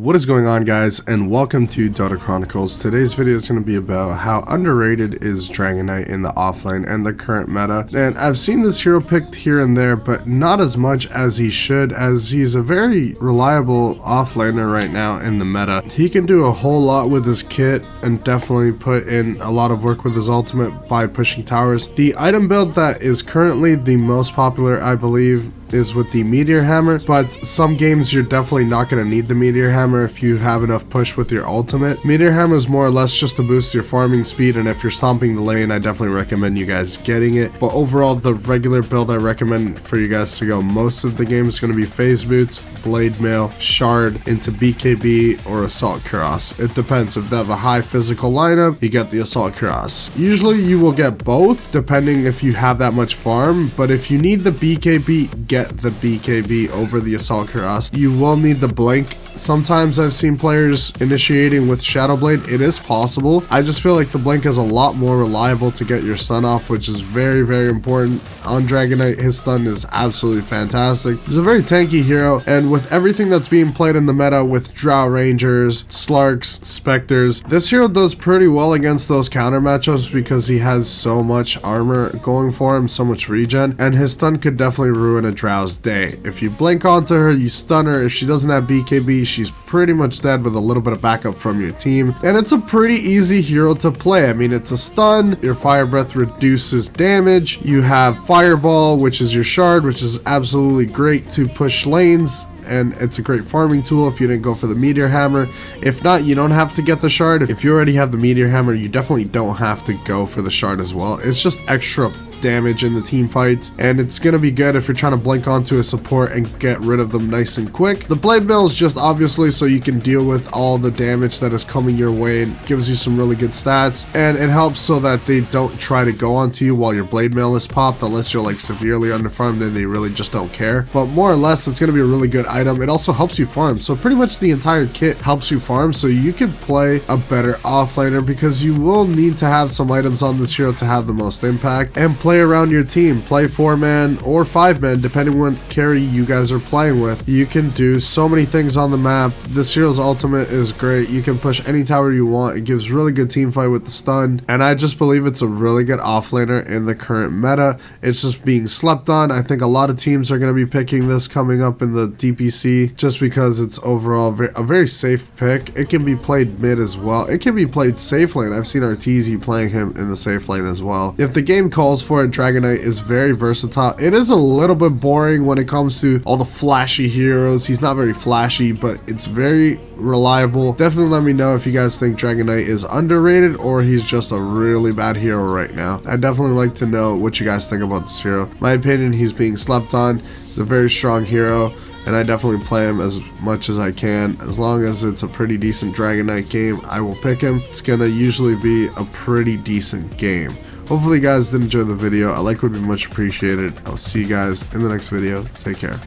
What is going on, guys, and welcome to Dota Chronicles. Today's video is going to be about how underrated is Dragon Knight in the offlane and the current meta. And I've seen this hero picked here and there, but not as much as he should, as he's a very reliable offlaner right now in the meta. He can do a whole lot with his kit and definitely put in a lot of work with his ultimate by pushing towers. The item build that is currently the most popular, I believe, is with the Meteor Hammer, but some games you're definitely not going to need the Meteor Hammer if you have enough push with your ultimate. Meteor Hammer is more or less just to boost your farming speed, and if you're stomping the lane, I definitely recommend you guys getting it. But overall, the regular build I recommend for you guys to go most of the game is going to be Phase Boots, Blade Mail, Shard into BKB or Assault Cuirass. It depends. If they have a high physical lineup, you get the Assault Cuirass. Usually you will get both depending if you have that much farm, but if you need the BKB, get the BKB over the Assault Cuirass. You will need the Blink. Sometimes I've seen players initiating with Shadow Blade. It is possible. I just feel like the Blink is a lot more reliable to get your stun off, which is very, very important. On Dragon Knight, his stun is absolutely fantastic. He's a very tanky hero, and with everything that's being played in the meta with Drow Rangers, Slarks, Spectres, this hero does pretty well against those counter matchups because he has so much armor going for him, so much regen, and his stun could definitely ruin a Drow's day. If you blink onto her, you stun her. If she doesn't have BKB, she's pretty much dead with a little bit of backup from your team. And it's a pretty easy hero to play. I mean, it's a stun, your Fire Breath reduces damage, you have Fireball, which is your shard, which is absolutely great to push lanes, and it's a great farming tool if you didn't go for the Meteor Hammer. If not, you don't have to get the shard. If you already have the Meteor Hammer, you definitely don't have to go for the shard as well. It's just extra damage in the team fights, and it's gonna be good if you're trying to blink onto a support and get rid of them nice and quick. The Blade Mail is just obviously so you can deal with all the damage that is coming your way and gives you some really good stats, and it helps so that they don't try to go onto you while your Blade Mail is popped, unless you're like severely underfarmed, then they really just don't care. But more or less, it's gonna be a really good item. It also helps you farm, so pretty much the entire kit helps you farm, so you can play a better offlaner because you will need to have some items on this hero to have the most impact, and play around your team. Play 4-man or 5-man depending what carry you guys are playing with. You can do so many things on the map. This hero's ultimate is great. You can push any tower you want. It gives really good team fight with the stun, and I just believe it's a really good offlaner in the current meta. It's just being slept on. I think a lot of teams are going to be picking this coming up in the DPC just because it's overall a very safe pick. It can be played mid as well. It can be played safe lane. I've seen Arteezy playing him in the safe lane as well. If the game calls for it, Dragon Knight is very versatile. It is a little bit boring when it comes to all the flashy heroes. He's not very flashy, but it's very reliable. Definitely let me know if you guys think Dragon Knight is underrated or he's just a really bad hero right now. I'd definitely like to know what you guys think about this hero. My opinion, he's being slept on. He's a very strong hero, and I definitely play him as much as I can. As long as it's a pretty decent Dragon Knight game, I will pick him. It's gonna usually be a pretty decent game. Hopefully you guys did enjoy the video. A like would be much appreciated. I'll see you guys in the next video. Take care.